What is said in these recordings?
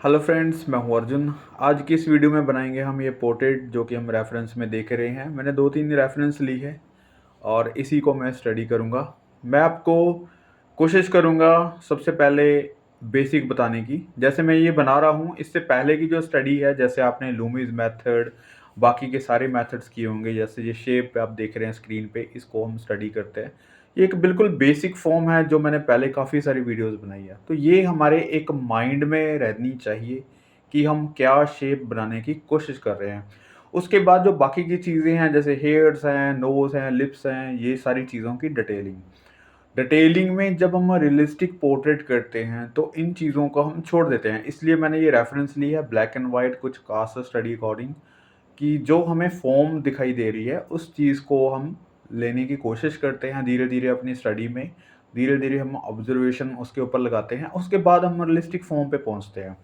Hello friends, मैं हूं अर्जुन। आज की इस वीडियो में बनाएंगे हम ये पोर्ट्रेट जो कि हम रेफरेंस में देख रहे हैं। मैंने 2-3 रेफरेंस ली है और इसी को मैं स्टडी करूंगा। मैं आपको कोशिश करूंगा सबसे पहले बेसिक बताने की। जैसे मैं ये बना रहा हूं, इससे पहले की जो स्टडी है, जैसे आपने लूमीज मेथड, बाकी के सारे मेथड्स किए होंगे। जैसे ये शेप आप देख रहे हैं स्क्रीन पे, इसको हम स्टडी करते हैं। ये एक बिल्कुल बेसिक फॉर्म है जो मैंने पहले काफ़ी सारी वीडियोस बनाई है, तो ये हमारे एक माइंड में रहनी चाहिए कि हम क्या शेप बनाने की कोशिश कर रहे हैं। उसके बाद जो बाकी की चीज़ें हैं, जैसे हेयर्स हैं, नोज़ हैं, लिप्स हैं, ये सारी चीज़ों की डिटेलिंग। डिटेलिंग में जब हम रियलिस्टिक पोर्ट्रेट करते हैं तो इन चीज़ों को हम छोड़ देते हैं। इसलिए मैंने ये रेफरेंस ली है ब्लैक एंड वाइट कुछ कास्ट स्टडी अकॉर्डिंग, कि जो हमें फॉर्म दिखाई दे रही है उस चीज़ को हम लेने की कोशिश करते हैं धीरे धीरे अपनी स्टडी में। धीरे धीरे हम ऑब्जर्वेशन उसके ऊपर लगाते हैं, उसके बाद हम रियलिस्टिक फॉर्म पे पहुंचते हैं।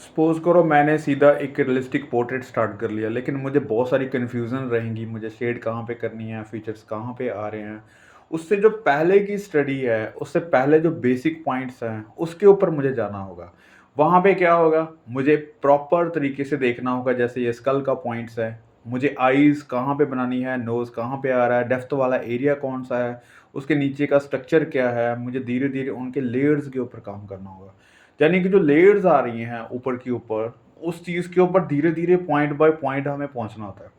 सपोज करो मैंने सीधा एक रियलिस्टिक पोर्ट्रेट स्टार्ट कर लिया, लेकिन मुझे बहुत सारी कन्फ्यूज़न रहेंगी, मुझे शेड कहाँ पे करनी है, फीचर्स कहाँ पे आ रहे हैं। उससे जो पहले की स्टडी है, उससे पहले जो बेसिक पॉइंट्स हैं उसके ऊपर मुझे जाना होगा। वहाँ पे क्या होगा, मुझे प्रॉपर तरीके से देखना होगा। जैसे ये स्कल का पॉइंट्स है, मुझे आईज़ कहाँ पे बनानी है, नोज़ कहाँ पे आ रहा है, डेप्थ वाला एरिया कौन सा है, उसके नीचे का स्ट्रक्चर क्या है। मुझे धीरे धीरे उनके लेयर्स के ऊपर काम करना होगा। यानी कि जो लेयर्स आ रही हैं ऊपर की ऊपर, उस चीज़ के ऊपर धीरे धीरे पॉइंट बाय पॉइंट हमें पहुंचना होता है।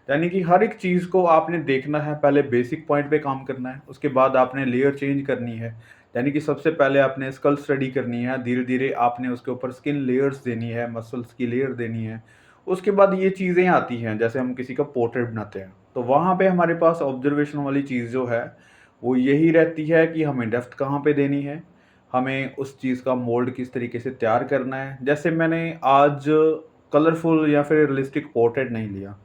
यानी कि हर एक चीज़ को आपने देखना है, पहले बेसिक पॉइंट पे काम करना है, उसके बाद आपने लेयर चेंज करनी है। यानी कि सबसे पहले आपने स्कल स्टडी करनी है, धीरे धीरे आपने उसके ऊपर स्किन लेयर्स देनी है, मसल्स की लेयर देनी है। उसके बाद ये चीज़ें आती हैं, जैसे हम किसी का पोर्ट्रेट बनाते हैं तो वहाँ पे हमारे पास ऑब्जर्वेशन वाली चीज़ जो है वो यही रहती है कि हमें डेप्थ कहाँ पे देनी है, हमें उस चीज़ का मोल्ड किस तरीके से तैयार करना है। जैसे मैंने आज कलरफुल या फिर रियलिस्टिक पोर्ट्रेट नहीं लिया,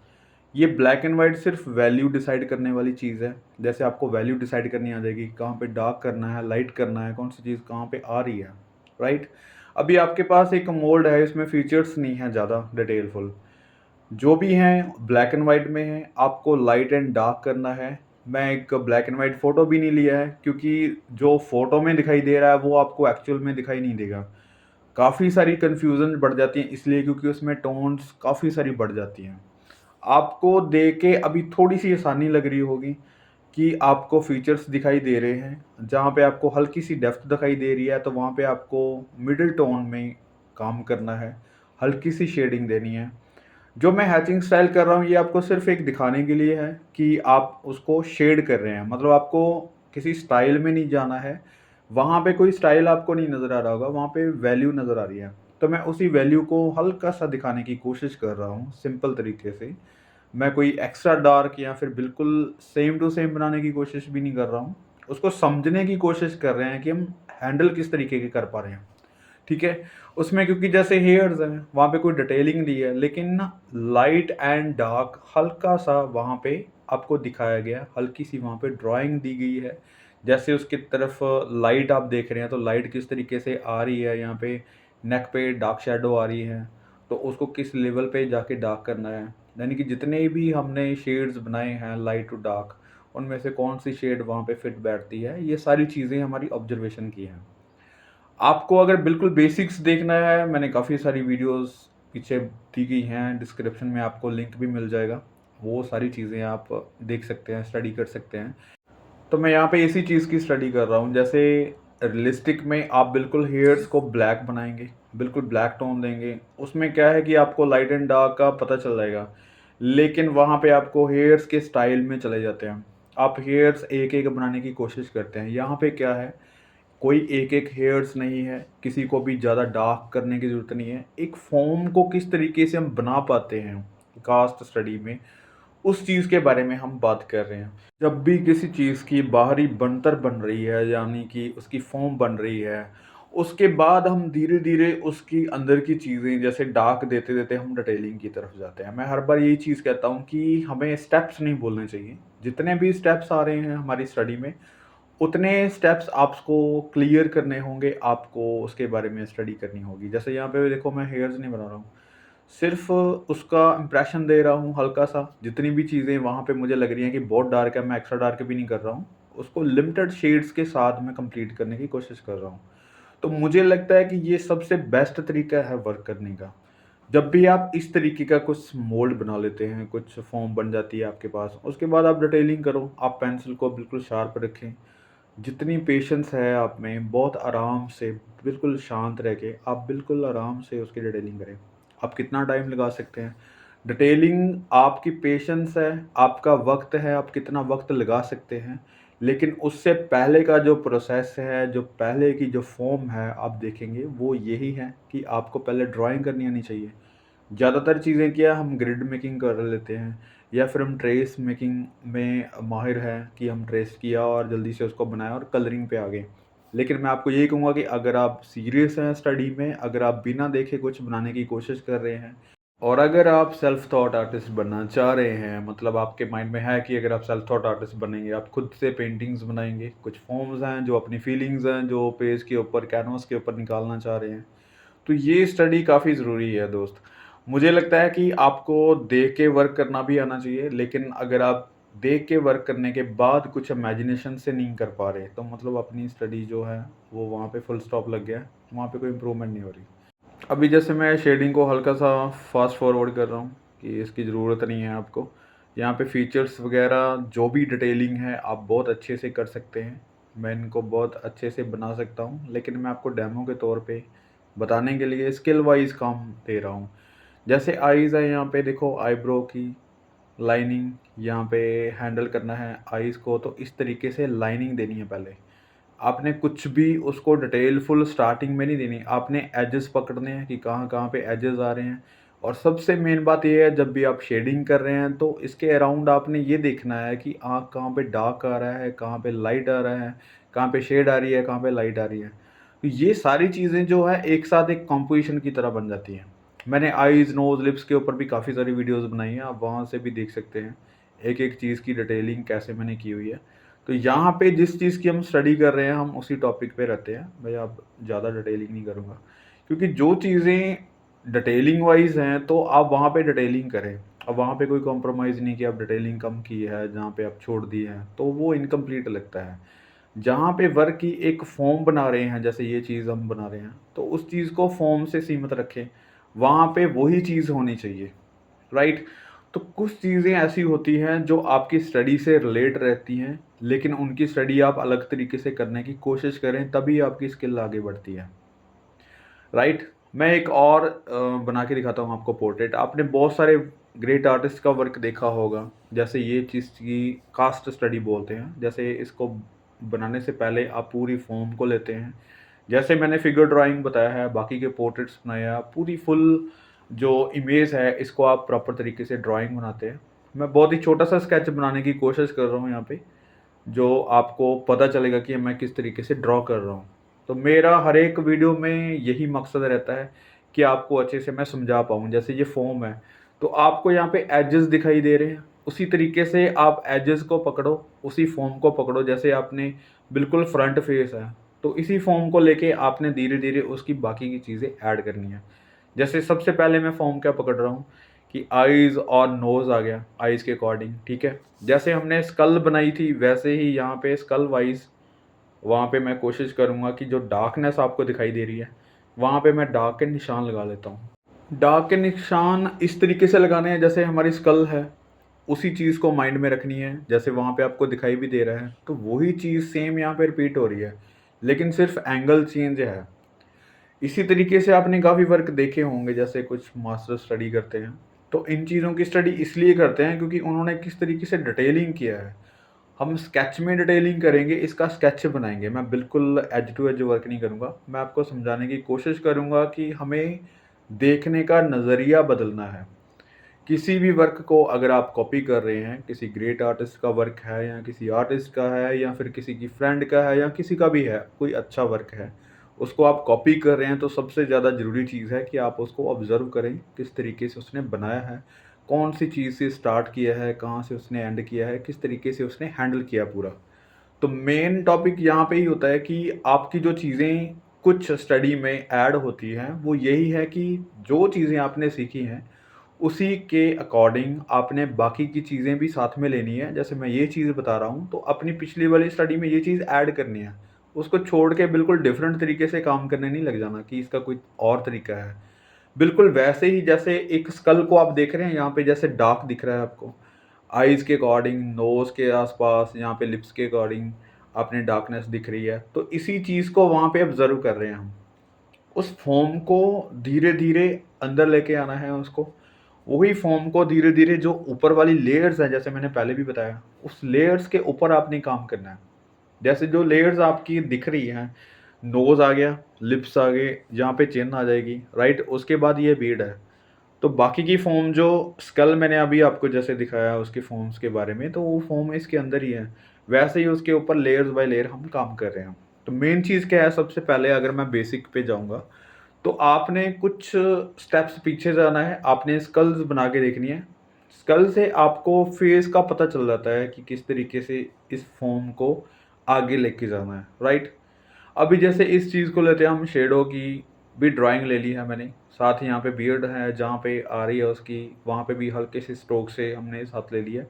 ये ब्लैक एंड वाइट सिर्फ वैल्यू डिसाइड करने वाली चीज़ है। जैसे आपको वैल्यू डिसाइड करनी आ जाएगी, कहाँ पे डार्क करना है, लाइट करना है, कौन सी चीज़ कहाँ पे आ रही है, राइट। अभी आपके पास एक मोल्ड है, इसमें फीचर्स नहीं है ज़्यादा डिटेलफुल, जो भी हैं ब्लैक एंड वाइट में है। आपको लाइट एंड डार्क करना है। मैं एक ब्लैक एंड वाइट फ़ोटो भी नहीं लिया है, क्योंकि जो फ़ोटो में दिखाई दे रहा है वो आपको एक्चुअल में दिखाई नहीं देगा। काफ़ी सारी कन्फ्यूज़न बढ़ जाती है इसलिए, क्योंकि उसमें टोन्स काफ़ी सारी बढ़ जाती हैं। आपको देख के अभी थोड़ी-सी आसानी लग रही होगी कि आपको फीचर्स दिखाई दे रहे हैं, जहाँ पे आपको हल्की-सी डेप्थ दिखाई दे रही है, तो वहाँ पे आपको मिडल टोन में काम करना है, हल्की-सी शेडिंग देनी है। जो मैं हैचिंग स्टाइल कर रहा हूँ, ये आपको सिर्फ़ एक दिखाने के लिए है कि आप उसको शेड कर रहे हैं। मतलब आपको किसी स्टाइल में नहीं जाना है, वहाँ पे कोई स्टाइल आपको नहीं नज़र आ रहा होगा, वहाँ पे वैल्यू नज़र आ रही है। तो मैं उसी वैल्यू को हल्का-सा दिखाने की कोशिश कर रहा हूँ, सिंपल तरीके से। मैं कोई एक्स्ट्रा डार्क या फिर बिल्कुल सेम टू सेम बनाने की कोशिश भी नहीं कर रहा हूँ। उसको समझने की कोशिश कर रहे हैं कि हम हैंडल किस तरीके के कर पा रहे हैं, ठीक है? उसमें क्योंकि जैसे हेयर्स हैं, वहाँ पे कोई डिटेलिंग नहीं है, लेकिन ना लाइट एंड डार्क हल्का-सा वहाँ पे आपको दिखाया गया है, हल्की-सी वहाँ पे ड्राइंग दी गई है। जैसे उसकी तरफ लाइट आप देख रहे हैं, तो लाइट किस तरीके से आ रही है, यहाँ पे नेक पे डार्क शैडो आ रही है, तो उसको किस लेवल पे जाके डार्क करना है। यानी कि जितने भी हमने शेड्स बनाए हैं लाइट टू डार्क, उनमें से कौन-सी शेड वहाँ पे फिट बैठती है, ये सारी चीज़ें हमारी ऑब्जर्वेशन की हैं। आपको अगर बिल्कुल बेसिक्स देखना है, मैंने काफ़ी सारी वीडियोस पीछे दी गई हैं, डिस्क्रिप्शन में आपको लिंक भी मिल जाएगा। वो सारी चीज़ें आप देख सकते हैं, स्टडी कर सकते हैं। तो मैं यहाँ पे इसी चीज़ की स्टडी कर रहा हूँ। जैसे रियलिस्टिक में आप बिल्कुल हेयर्स को ब्लैक बनाएँगे, बिल्कुल ब्लैक टोन देंगे। उसमें क्या है कि आपको लाइट एंड डार्क का पता चल जाएगा, लेकिन वहाँ पे आपको हेयर्स के स्टाइल में चले जाते हैं। आप हेयर्स एक-एक बनाने की कोशिश करते हैं। यहाँ पे क्या है, कोई एक-एक हेयर्स नहीं है, किसी को भी ज़्यादा डार्क करने की ज़रूरत नहीं है। एक फ़ॉर्म को किस तरीके से हम बना पाते हैं कास्ट स्टडी में, उस चीज़ के बारे में हम बात कर रहे हैं। जब भी किसी चीज़ की बाहरी बनतर बन रही है, यानी कि उसकी फ़ॉर्म बन रही है, उसके बाद हम धीरे-धीरे उसकी अंदर की चीज़ें जैसे डार्क देते-देते हम डिटेलिंग की तरफ जाते हैं। मैं हर बार यही चीज़ कहता हूँ कि हमें स्टेप्स नहीं भूलने चाहिए। जितने भी स्टेप्स आ रहे हैं हमारी स्टडी में, उतने स्टेप्स आपको क्लियर करने होंगे, आपको उसके बारे में स्टडी करनी होगी। जैसे यहाँ पे देखो, मैं हेयर्स नहीं बना रहा हूँ, सिर्फ़ उसका इम्प्रेशन दे रहा हूँ हल्का-सा। जितनी भी चीज़ें वहाँ पे मुझे लग रही हैं कि बहुत डार्क है, मैं एक्स्ट्रा डार्क भी नहीं कर रहा हूँ। उसको लिमिटेड शेड्स के साथ मैं कंप्लीट करने की कोशिश कर रहा हूँ। तो मुझे लगता है कि ये सबसे बेस्ट तरीका है वर्क करने का। जब भी आप इस तरीके का कुछ मोल्ड बना लेते हैं, कुछ फॉर्म बन जाती है आपके पास, उसके बाद आप डिटेलिंग करो, आप पेंसिल को बिल्कुल शार्प रखें। जितनी पेशेंस है आप में, बहुत आराम से, बिल्कुल शांत रह के आप बिल्कुल आराम से उसकी डिटेलिंग करें। आप कितना टाइम लगा सकते हैं? डिटेलिंग आपकी पेशेंस है, आपका वक़्त है, आप कितना वक़्त लगा सकते हैं। लेकिन उससे पहले का जो प्रोसेस है, जो पहले की जो फ़ॉर्म है, आप देखेंगे वो यही है कि आपको पहले ड्राइंग करनी आनी चाहिए। ज़्यादातर चीज़ें क्या हम ग्रिड मेकिंग कर लेते हैं या फिर हम ट्रेस मेकिंग में माहिर हैं कि हम ट्रेस किया और जल्दी से उसको बनाया और कलरिंग पे आ गए। लेकिन मैं आपको यही कहूँगा कि अगर आप सीरियस हैं स्टडी में, अगर आप बिना देखे कुछ बनाने की कोशिश कर रहे हैं और अगर आप सेल्फ थॉट आर्टिस्ट बनना चाह रहे हैं, मतलब आपके माइंड में है कि अगर आप सेल्फ थॉट आर्टिस्ट बनेंगे, आप खुद से पेंटिंग्स बनाएँगे, कुछ फॉर्म्स हैं जो अपनी फीलिंग्स हैं, जो पेज के ऊपर, कैनवास के ऊपर निकालना चाह रहे हैं, तो ये स्टडी काफ़ी ज़रूरी है दोस्त। मुझे लगता है कि आपको देख के वर्क करना भी आना चाहिए, लेकिन अगर आप देख के वर्क करने के बाद कुछ इमेजिनेशन से नहीं कर पा रहे, तो मतलब अपनी स्टडी जो है, वो वहाँ पे फुल स्टॉप लग गया है, वहाँ पे कोई इम्प्रूवमेंट नहीं हो रही। अभी जैसे मैं शेडिंग को हल्का सा फास्ट फॉरवर्ड कर रहा हूँ कि इसकी ज़रूरत नहीं है आपको। यहाँ पे फीचर्स वगैरह जो भी डिटेलिंग है आप बहुत अच्छे से कर सकते हैं। मैं इनको बहुत अच्छे से बना सकता हूँ, लेकिन मैं आपको डेमो के तौर पे बताने के लिए स्किल वाइज काम दे रहा हूँ। जैसे आईज़ है, यहाँ पे देखो आईब्रो की लाइनिंग यहाँ पे हैंडल करना है आईज़ को, तो इस तरीके से लाइनिंग देनी है पहले। आपने कुछ भी उसको डिटेल फुल स्टार्टिंग में नहीं देनी, आपने एजेस पकड़ने हैं कि कहाँ-कहाँ पे एजेस आ रहे हैं। और सबसे मेन बात ये है, जब भी आप शेडिंग कर रहे हैं तो इसके अराउंड आपने ये देखना है कि आँख कहाँ पे डार्क आ रहा है, कहाँ पे लाइट आ रहा है, कहाँ पे शेड आ रही है, कहाँ पे लाइट आ रही है। तो ये सारी चीज़ें जो है एक साथ एक कॉम्पोजिशन की तरह बन जाती हैं। मैंने आईज़, नोज़, लिप्स के ऊपर भी काफ़ी सारी वीडियोज़ बनाई हैं, आप वहाँ से भी देख सकते हैं, एक-एक चीज़ की डिटेलिंग कैसे मैंने की हुई है। तो यहाँ पे जिस चीज़ की हम स्टडी कर रहे हैं, हम उसी टॉपिक पे रहते हैं। मैं अब ज़्यादा डिटेलिंग नहीं करूँगा, क्योंकि जो चीज़ें डिटेलिंग वाइज़ हैं, तो आप वहाँ पे डिटेलिंग करें। अब वहाँ पे कोई कॉम्प्रोमाइज़ नहीं कि आप डिटेलिंग कम की है, जहाँ पे आप छोड़ दी है, तो वो इनकम्प्लीट लगता है। जहाँ पे वर्क की एक फ़ॉर्म बना रहे हैं, जैसे ये चीज़ हम बना रहे हैं, तो उस चीज़ को फ़ॉर्म से सीमित रखें। वहाँ पे वही चीज़ होनी चाहिए। राइट? तो कुछ चीज़ें ऐसी होती हैं जो आपकी स्टडी से रिलेट रहती हैं, लेकिन उनकी स्टडी आप अलग तरीके से करने की कोशिश करें, तभी आपकी स्किल आगे बढ़ती है। राइट? मैं एक और बना के दिखाता हूँ आपको पोर्ट्रेट। आपने बहुत सारे ग्रेट आर्टिस्ट का वर्क देखा होगा, जैसे ये चीज़ की कास्ट स्टडी बोलते हैं। जैसे इसको बनाने से पहले आप पूरी फॉर्म को लेते हैं। जैसे मैंने फिगर ड्राइंग बताया है, बाकी के पोर्ट्रेट्स बनाए हैं, पूरी फुल जो इमेज है, इसको आप प्रॉपर तरीके से ड्राइंग बनाते हैं। मैं बहुत ही छोटा-सा स्केच बनाने की कोशिश कर रहा हूँ यहाँ पे, जो आपको पता चलेगा कि मैं किस तरीके से ड्रॉ कर रहा हूँ। तो मेरा हर एक वीडियो में यही मकसद रहता है कि आपको अच्छे से मैं समझा पाऊँ। जैसे ये फ़ॉर्म है, तो आपको यहाँ पे एजेस दिखाई दे रहे हैं, उसी तरीके से आप एजेस को पकड़ो, उसी फ़ॉर्म को पकड़ो। जैसे आपने बिल्कुल फ्रंट फेस है, तो इसी फ़ॉर्म को लेके आपने धीरे-धीरे उसकी बाकी की चीज़ें ऐड करनी है। जैसे सबसे पहले मैं फ़ॉर्म क्या पकड़ रहा हूँ कि आईज़ और नोज़ आ गया, आईज़ के अकॉर्डिंग, ठीक है। जैसे हमने स्कल बनाई थी, वैसे ही यहाँ पे स्कल वाइज़ वहाँ पे मैं कोशिश करूँगा कि जो डार्कनेस आपको दिखाई दे रही है, वहाँ पे मैं डार्क के निशान लगा लेता हूँ। डार्क के निशान इस तरीके से लगाने हैं, जैसे हमारी स्कल है, उसी चीज़ को माइंड में रखनी है, जैसे वहाँ पे आपको दिखाई भी दे रहा है, तो वही चीज़ सेम यहाँ पे रिपीट हो रही है, लेकिन सिर्फ़ एंगल चेंज है। इसी तरीके से आपने काफ़ी वर्क देखे होंगे, जैसे कुछ मास्टर स्टडी करते हैं, तो इन चीज़ों की स्टडी इसलिए करते हैं क्योंकि उन्होंने किस तरीके से डिटेलिंग किया है। हम स्केच में डिटेलिंग करेंगे, इसका स्केच बनाएँगे। मैं बिल्कुल एज टू एज वर्क नहीं करूँगा। मैं आपको समझाने की कोशिश करूँगा कि हमें देखने का नज़रिया बदलना है। किसी भी वर्क को अगर आप कॉपी कर रहे हैं, किसी ग्रेट आर्टिस्ट का वर्क है या किसी आर्टिस्ट का है या फिर किसी की फ्रेंड का है या किसी का भी है, कोई अच्छा वर्क है, उसको आप कॉपी कर रहे हैं, तो सबसे ज़्यादा ज़रूरी चीज़ है कि आप उसको ऑब्ज़र्व करें, किस तरीके से उसने बनाया है, कौन-सी चीज़ से स्टार्ट किया है, कहाँ से उसने एंड किया है, किस तरीके से उसने हैंडल किया पूरा। तो मेन टॉपिक यहाँ पे ही होता है कि आपकी जो चीज़ें कुछ स्टडी में ऐड होती हैं, वो यही है कि जो चीज़ें आपने सीखी हैं, उसी के अकॉर्डिंग आपने बाकी की चीज़ें भी साथ में लेनी है। जैसे मैं ये चीज़ बता रहा हूँ, तो अपनी पिछली वाली स्टडी में ये चीज़ ऐड करनी है। उसको छोड़ के बिल्कुल डिफरेंट तरीके से काम करने नहीं लग जाना कि इसका कोई और तरीका है। बिल्कुल वैसे ही जैसे एक स्कल को आप देख रहे हैं यहाँ पे जैसे डार्क दिख रहा है आपको, आईज़ के अकॉर्डिंग, नोज़ के आस-पास, यहाँ पे लिप्स के अकॉर्डिंग आपने डार्कनेस दिख रही है, तो इसी चीज़ को वहाँ पे ऑब्ज़र्व कर रहे हैं हम। उस फ़ॉर्म को धीरे-धीरे अंदर लेके आना है उसको। वही फ़ॉर्म को धीरे-धीरे जो ऊपर वाली लेयर्स हैं, जैसे मैंने पहले भी बताया, उस लेयर्स के ऊपर आपने काम करना है। जैसे जो लेयर्स आपकी दिख रही हैं, नोज़ आ गया, लिप्स आ गए, यहाँ पे चिन आ जाएगी, राइट? उसके बाद ये बीड है। तो बाकी की फ़ॉर्म जो स्कल मैंने अभी आपको जैसे दिखाया उसके फ़ॉर्म्स के बारे में, तो वो फ़ॉर्म इसके अंदर ही है। वैसे ही उसके ऊपर लेयर्स बाय लेयर हम काम कर रहे हैं। तो मेन चीज़ क्या है, सबसे पहले अगर मैं बेसिक पे जाऊँगा, तो आपने कुछ स्टेप्स पीछे जाना है, आपने स्कल्स बना के देखनी है। स्कल से आपको फेस का पता चल जाता है कि किस तरीके से इस फ़ॉर्म को आगे लेके जाना है, राइट? अभी जैसे इस चीज़ को लेते हैं हम, शेडो की भी ड्राइंग ले ली है मैंने, साथ ही यहाँ पे बियर्ड है जहाँ पे आ रही है उसकी, वहाँ पे भी हल्के से स्ट्रोक से हमने साथ ले लिया है।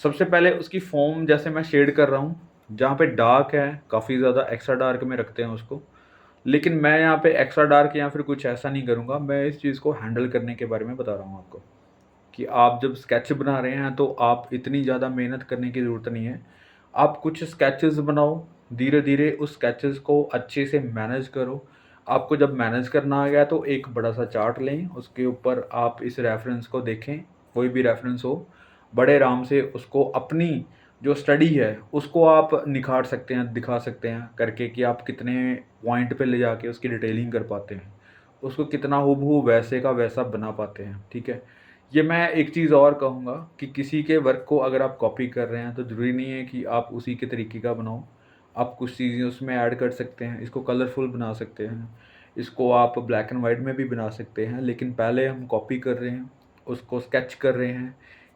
सबसे पहले उसकी फ़ॉर्म जैसे मैं शेड कर रहा हूँ, जहाँ पे डार्क है, काफ़ी ज़्यादा एक्स्ट्रा डार्क में रखते हैं उसको। लेकिन मैं यहाँ पे एक्स्ट्रा डार्क या फिर कुछ ऐसा नहीं करूँगा, मैं इस चीज़ को हैंडल करने के बारे में बता रहा हूँ आपको, कि आप जब स्केच बना रहे हैं तो आप इतनी ज़्यादा मेहनत करने की ज़रूरत नहीं है। आप कुछ स्केचेस बनाओ, धीरे-धीरे उस स्केचेस को अच्छे से मैनेज करो। आपको जब मैनेज करना आ गया तो एक बड़ा-सा चार्ट लें, उसके ऊपर आप इस रेफ़रेंस को देखें, कोई भी रेफ़रेंस हो, बड़े आराम से उसको अपनी जो स्टडी है, उसको आप निखार सकते हैं, दिखा सकते हैं करके कि आप कितने पॉइंट पे ले जाके उसकी डिटेलिंग कर पाते हैं। उसको कितना हूबहू वैसे का वैसा बना पाते हैं, ठीक है? ये मैं एक चीज़ और कहूँगा कि किसी के वर्क को अगर आप कॉपी कर रहे हैं तो ज़रूरी नहीं है कि आप उसी के तरीके का बनाओ। आप कुछ चीज़ें उसमें ऐड कर सकते हैं, इसको कलरफुल बना सकते हैं, इसको आप ब्लैक एंड वाइट में भी बना सकते हैं। लेकिन पहले हम कॉपी कर रहे हैं, उसको स्केच कर रहे हैं,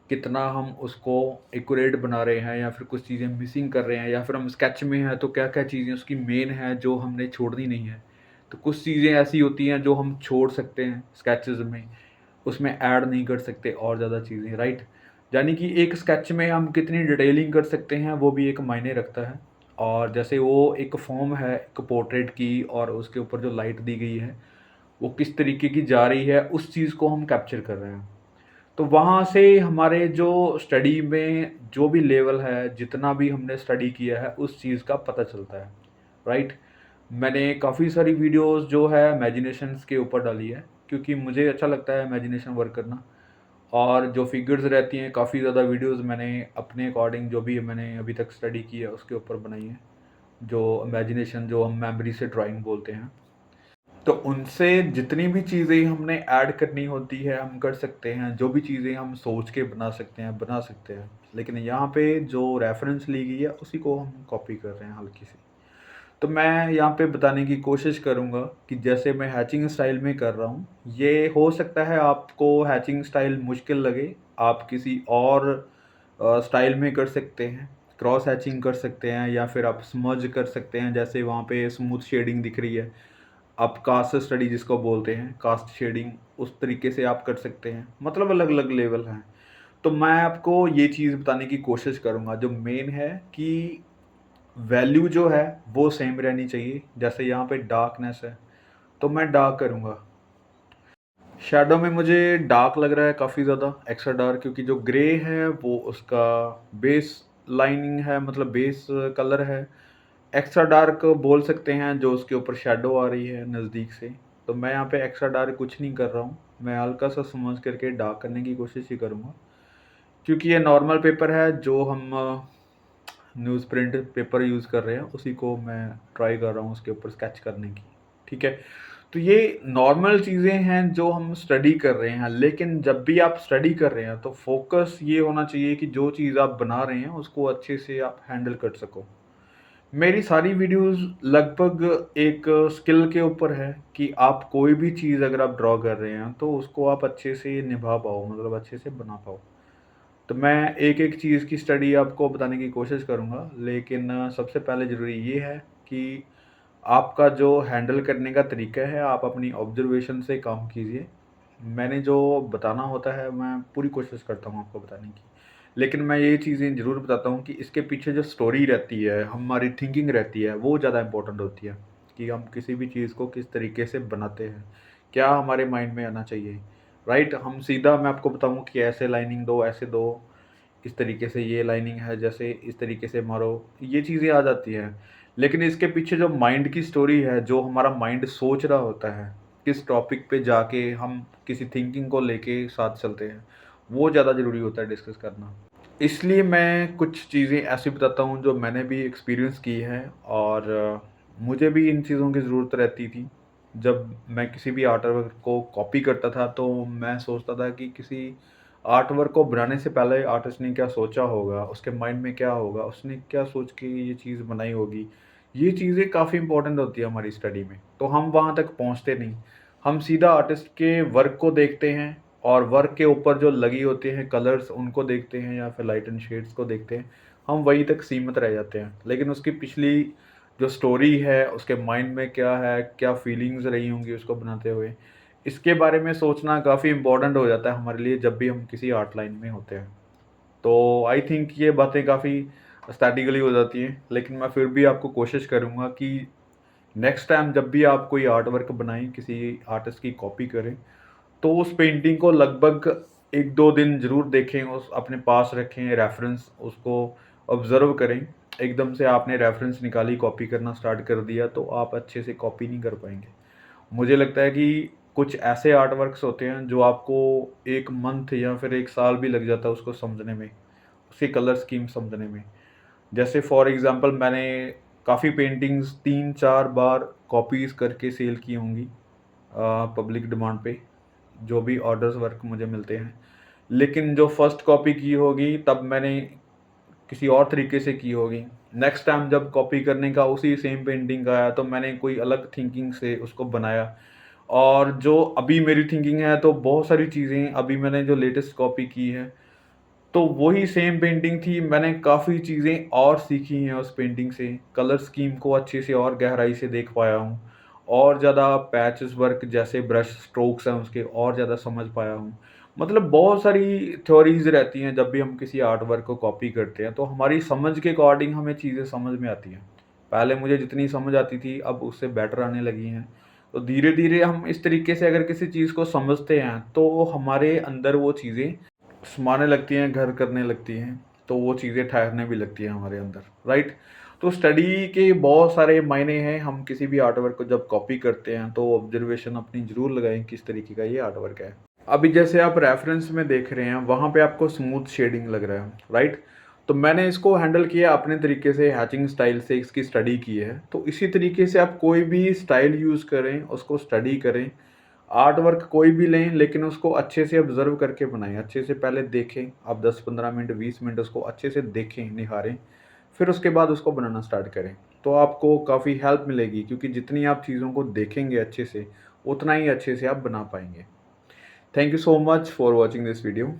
कितना हम उसको एक्यूरेट बना रहे हैं या फिर कुछ चीज़ें मिसिंग कर रहे हैं या फिर हम स्केच में हैं तो क्या-क्या चीज़ें उसकी मेन हैं जो हमने छोड़नी नहीं है। तो कुछ चीज़ें ऐसी होती हैं जो हम छोड़ सकते हैं स्केचेज़ में, उसमें ऐड नहीं कर सकते और ज़्यादा चीज़ें, राइट? यानी कि एक स्केच में हम कितनी डिटेलिंग कर सकते हैं वो भी एक मायने रखता है। और जैसे वो एक फ़ॉर्म है एक पोर्ट्रेट की और उसके ऊपर जो लाइट दी गई है, वो किस तरीके की जा रही है उस चीज़ को हम कैप्चर कर रहे हैं। तो वहाँ से हमारे जो स्टडी में जो भी लेवल है, जितना भी हमने स्टडी किया है उस चीज़ का पता चलता है, राइट? मैंने काफ़ी सारी वीडियोज़ जो है इमेजिनेशंस के ऊपर डाली है, क्योंकि मुझे अच्छा लगता है इमेजिनेशन वर्क करना। और जो फिगर्स रहती हैं, काफ़ी ज़्यादा वीडियोज़ मैंने अपने अकॉर्डिंग जो भी मैंने अभी तक स्टडी की है उसके ऊपर बनाई है, जो इमेजिनेशन जो हम मेमोरी से ड्राइंग बोलते हैं। तो उनसे जितनी भी चीज़ें हमने ऐड करनी होती है हम कर सकते हैं, जो भी चीज़ें हम सोच के बना सकते हैं, बना सकते हैं। लेकिन यहाँ पे जो रेफ़रेंस ली गई है उसी को हम कॉपी कर रहे हैं हल्की-सी। तो मैं यहाँ पे बताने की कोशिश करूँगा कि जैसे मैं हैचिंग स्टाइल में कर रहा हूँ, ये हो सकता है आपको हैचिंग स्टाइल मुश्किल लगे, आप किसी और स्टाइल में कर सकते हैं, क्रॉस हैचिंग कर सकते हैं या फिर आप स्मज कर सकते हैं, जैसे वहाँ पे स्मूथ शेडिंग दिख रही है। आप कास्ट स्टडी जिसको बोलते हैं, कास्ट शेडिंग, उस तरीके से आप कर सकते हैं, मतलब अलग-अलग लेवल हैं। तो मैं आपको ये चीज़ बताने की कोशिश करूँगा, जो मेन है कि वैल्यू जो है वो सेम रहनी चाहिए। जैसे यहाँ पे डार्कनेस है, तो मैं डार्क करूँगा। शैडो में मुझे डार्क लग रहा है काफ़ी ज़्यादा, एक्स्ट्रा डार्क, क्योंकि जो ग्रे है वो उसका बेस लाइनिंग है, मतलब बेस कलर है। एक्स्ट्रा डार्क बोल सकते हैं जो उसके ऊपर शैडो आ रही है नज़दीक से। तो मैं यहाँ पे एक्स्ट्रा डार्क कुछ नहीं कर रहा हूँ, मैं हल्का-सा स्मज करके डार्क करने की कोशिश ही करूँगा। क्योंकि ये नॉर्मल पेपर है जो हम न्यूज़ प्रिंट पेपर यूज़ कर रहे हैं, उसी को मैं ट्राई कर रहा हूँ उसके ऊपर स्केच करने की, ठीक है? तो ये नॉर्मल चीज़ें हैं जो हम स्टडी कर रहे हैं, लेकिन जब भी आप स्टडी कर रहे हैं तो फ़ोकस ये होना चाहिए कि जो चीज़ आप बना रहे हैं उसको अच्छे से आप हैंडल कर सको। मेरी सारी वीडियोज़ लगभग एक स्किल के ऊपर है कि आप कोई भी चीज़ अगर आप ड्रॉ कर रहे हैं तो उसको आप अच्छे से निभा पाओ, मतलब अच्छे से बना पाओ। तो मैं एक-एक चीज़ की स्टडी आपको बताने की कोशिश करूँगा, लेकिन सबसे पहले ज़रूरी ये है कि आपका जो हैंडल करने का तरीका है, आप अपनी ऑब्ज़र्वेशन से काम कीजिए। मैंने जो बताना होता है, मैं पूरी कोशिश करता हूँ आपको बताने की। लेकिन मैं ये चीज़ें ज़रूर बताता हूँ कि इसके पीछे जो स्टोरी रहती है, हमारी थिंकिंग रहती है, वो ज़्यादा इम्पोर्टेंट होती है कि हम किसी भी चीज़ को किस तरीके से बनाते हैं, क्या हमारे माइंड में आना चाहिए, राइट? हम सीधा मैं आपको बताऊँ कि ऐसे लाइनिंग दो, ऐसे दो, इस तरीके से ये लाइनिंग है, जैसे इस तरीके से मारो, ये चीज़ें आ जाती हैं। लेकिन इसके पीछे जो माइंड की स्टोरी है, जो हमारा माइंड सोच रहा होता है, किस टॉपिक पे जाके हम किसी थिंकिंग को लेके साथ चलते हैं, वो ज़्यादा ज़रूरी होता है डिस्कस करना। इसलिए मैं कुछ चीज़ें ऐसी बताता हूँ जो मैंने भी एक्सपीरियंस की है और मुझे भी इन चीज़ों की ज़रूरत रहती थी। जब मैं किसी भी आर्ट वर्क को कॉपी करता था तो मैं सोचता था कि किसी आर्ट वर्क को बनाने से पहले आर्टिस्ट ने क्या सोचा होगा, उसके माइंड में क्या होगा, उसने क्या सोच के ये चीज़ बनाई होगी। ये चीज़ें काफ़ी इम्पोर्टेंट होती है हमारी स्टडी में, तो हम वहाँ तक पहुँचते नहीं। हम सीधा आर्टिस्ट के वर्क को देखते हैं और वर्क के ऊपर जो लगी होती हैं कलर्स उनको देखते हैं या फिर लाइट एंड शेड्स को देखते हैं, हम वहीं तक सीमित रह जाते हैं। लेकिन उसकी पिछली जो स्टोरी है, उसके माइंड में क्या है, क्या फीलिंग्स रही होंगी उसको बनाते हुए, इसके बारे में सोचना काफ़ी इम्पोर्टेंट हो जाता है हमारे लिए जब भी हम किसी आर्ट लाइन में होते हैं। तो आई थिंक ये बातें काफ़ी स्टैटिकली हो जाती हैं, लेकिन मैं फिर भी आपको कोशिश करूँगा कि नेक्स्ट टाइम जब भी आप कोई आर्ट वर्क बनाएँ, किसी आर्टिस्ट की कॉपी करें, तो उस पेंटिंग को लगभग 1-2 दिन ज़रूर देखें, उस अपने पास रखें, रेफ़रेंस उसको ऑब्ज़र्व करें। एकदम से आपने रेफ़रेंस निकाली, कॉपी करना स्टार्ट कर दिया, तो आप अच्छे से कॉपी नहीं कर पाएँगे। मुझे लगता है कि कुछ ऐसे आर्ट वर्क्स होते हैं, जो आपको 1 मंथ या फिर 1 साल भी लग जाता है उसको समझने में, उसकी कलर स्कीम समझने में। जैसे फॉर एग्ज़ाम्पल मैंने काफ़ी पेंटिंग्स 3-4 बार कॉपीज़ करके सेल की होंगी पब्लिक डिमांड पे। जो भी ऑर्डर्स वर्क मुझे मिलते हैं। लेकिन जो फर्स्ट कॉपी की होगी तब मैंने किसी और तरीके से की होगी। नेक्स्ट टाइम जब कॉपी करने का उसी सेम पेंटिंग का आया तो मैंने कोई अलग थिंकिंग से उसको बनाया। और जो अभी मेरी थिंकिंग है तो बहुत सारी चीज़ें अभी मैंने जो लेटेस्ट कॉपी की है, तो वही सेम पेंटिंग थी, मैंने काफ़ी चीज़ें और सीखी हैं उस पेंटिंग से, कलर स्कीम को अच्छे से और गहराई से देख पाया हूँ, और ज़्यादा पैचेस वर्क जैसे ब्रश स्ट्रोक्स हैं उसके और ज़्यादा समझ पाया हूँ। मतलब बहुत सारी थ्योरीज़ रहती हैं जब भी हम किसी आर्ट वर्क को कॉपी करते हैं, तो हमारी समझ के अकॉर्डिंग हमें चीज़ें समझ में आती हैं। पहले मुझे जितनी समझ आती थी, अब उससे बेटर आने लगी हैं। तो धीरे-धीरे हम इस तरीके से अगर किसी चीज़ को समझते हैं, तो हमारे अंदर वो चीज़ें समाने लगती हैं, घर करने लगती हैं, तो वो चीज़ें ठहरने भी लगती हैं हमारे अंदर, राइट? तो स्टडी के बहुत सारे मायने हैं, हम किसी भी आर्ट वर्क को जब कॉपी करते हैं, तो ऑब्जर्वेशन अपनी ज़रूर लगाएँ, किस तरीके का ये आर्ट वर्क है। अभी जैसे आप रेफ़रेंस में देख रहे हैं, वहाँ पे आपको स्मूथ शेडिंग लग रहा है, राइट? तो मैंने इसको हैंडल किया अपने तरीके से, हैचिंग स्टाइल से इसकी स्टडी की है। तो इसी तरीके से आप कोई भी स्टाइल यूज़ करें, उसको स्टडी करें, आर्ट वर्क कोई भी लें, लेकिन उसको अच्छे से ऑब्ज़र्व करके बनाएँ। अच्छे से पहले देखें, आप 10-15 मिनट, 20 मिनट उसको अच्छे से देखें, निहारें, फिर उसके बाद उसको बनाना स्टार्ट करें। तो आपको काफ़ी हेल्प मिलेगी, क्योंकि जितनी आप चीज़ों को देखेंगे अच्छे से, उतना ही अच्छे से आप बना पाएँगे। Thank you so much for watching this video.